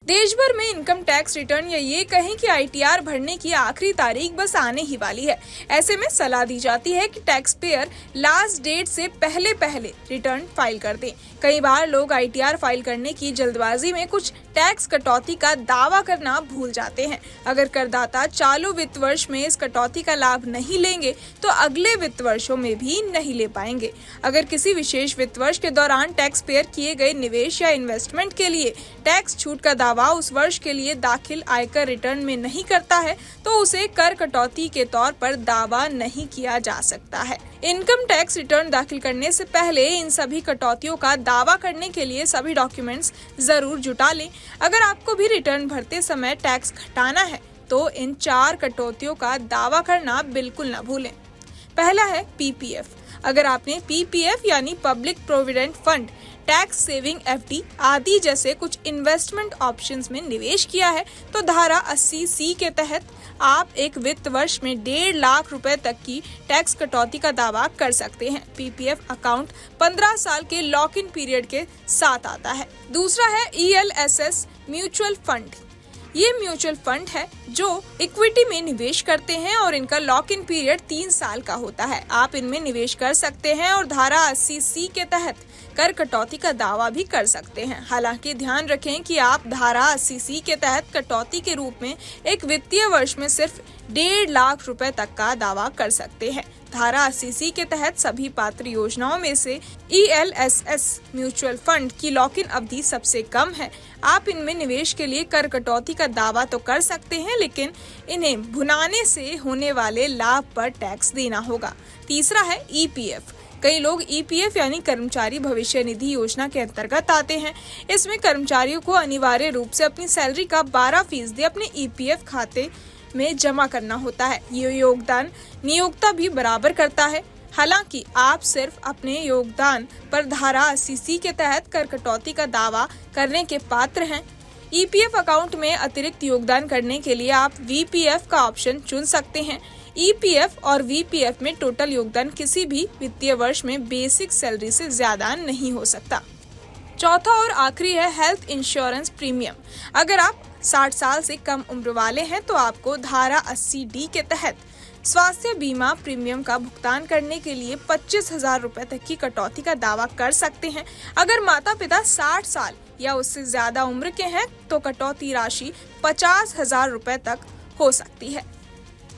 देश भर में इनकम टैक्स रिटर्न या ये कहें कि आईटीआर भरने की आखिरी तारीख बस आने ही वाली है। ऐसे में सलाह दी जाती है कि टैक्स पेयर लास्ट डेट से पहले रिटर्न फाइल कर दें। कई बार लोग आईटीआर फाइल करने की जल्दबाजी में कुछ टैक्स कटौती का दावा करना भूल जाते हैं। अगर करदाता चालू वित्त वर्ष में इस कटौती का लाभ नहीं लेंगे तो अगले वित्त वर्षों में भी नहीं ले पाएंगे। अगर किसी विशेष वित्त वर्ष के दौरान टैक्स पेयर किए गए निवेश या इन्वेस्टमेंट के लिए टैक्स छूट का दावा उस वर्ष के लिए दाखिल आयकर रिटर्न में नहीं करता है तो उसे कर कटौती के तौर पर दावा नहीं किया जा सकता है। इनकम टैक्स रिटर्न दाखिल करने से पहले इन सभी कटौतियों का दावा करने के लिए सभी डॉक्यूमेंट्स जरूर जुटा लें। अगर आपको भी रिटर्न भरते समय टैक्स घटाना है तो इन 4 कटौतियों का दावा करना बिल्कुल न भूलें। पहला है पीपीएफ। अगर आपने पीपीएफ यानी public provident fund, tax saving FD आदि जैसे कुछ इन्वेस्टमेंट ऑप्शंस में निवेश किया है तो धारा 80C के तहत आप एक वित्त वर्ष में 1.5 लाख रुपए तक की टैक्स कटौती का दावा कर सकते हैं। पीपीएफ अकाउंट 15 साल के लॉक इन पीरियड के साथ आता है। दूसरा है ELSS म्यूचुअल फंड। ये म्यूचुअल फंड है जो इक्विटी में निवेश करते हैं और इनका लॉक इन पीरियड 3 साल का होता है। आप इनमें निवेश कर सकते हैं और धारा 80C के तहत कर कटौती का दावा भी कर सकते हैं। हालांकि ध्यान रखें कि आप धारा 80C के तहत कटौती के रूप में एक वित्तीय वर्ष में सिर्फ 1.5 लाख रुपए तक का दावा कर सकते हैं। धारा 80C के तहत सभी पात्र योजनाओं में से ELSS म्यूचुअल फंड की लॉक इन अवधि सबसे कम है। आप इनमें निवेश के लिए कर कटौती का दावा तो कर सकते हैं, लेकिन इन्हें भुनाने से होने वाले लाभ पर टैक्स देना होगा। तीसरा है EPF। कई लोग EPF यानी कर्मचारी भविष्य निधि योजना के अंतर्गत आते हैं। इसमें कर्मचारियों को अनिवार्य रूप से अपनी सैलरी का 12% अपने EPF खाते में जमा करना होता है। ये योगदान नियोक्ता भी बराबर करता है। हालांकि आप सिर्फ अपने योगदान पर धारा 80C के तहत कर कटौती का दावा करने के पात्र हैं। EPF अकाउंट में अतिरिक्त योगदान करने के लिए आप VPF का ऑप्शन चुन सकते हैं। EPF और VPF में टोटल योगदान किसी भी वित्तीय वर्ष में बेसिक सैलरी से ज्यादा नहीं हो सकता। चौथा और आखिरी है हेल्थ इंश्योरेंस प्रीमियम। अगर आप 60 साल से कम उम्र वाले हैं तो आपको धारा 80D के तहत स्वास्थ्य बीमा प्रीमियम का भुगतान करने के लिए 25,000 रुपए तक की कटौती का दावा कर सकते हैं। अगर माता पिता 60 साल या उससे ज्यादा उम्र के हैं तो कटौती राशि 50,000 रुपए तक हो सकती है।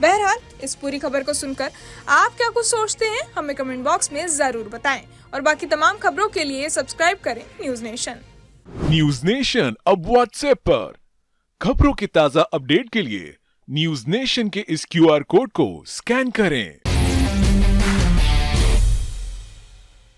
बहरहाल इस पूरी खबर को सुनकर आप क्या कुछ सोचते हैं हमें कमेंट बॉक्स में जरूर बताएं और बाकी तमाम खबरों के लिए सब्सक्राइब करें न्यूज नेशन। न्यूज नेशन अब व्हाट्सएप पर खबरों की ताजा अपडेट के लिए न्यूज नेशन के इस QR कोड को स्कैन करें।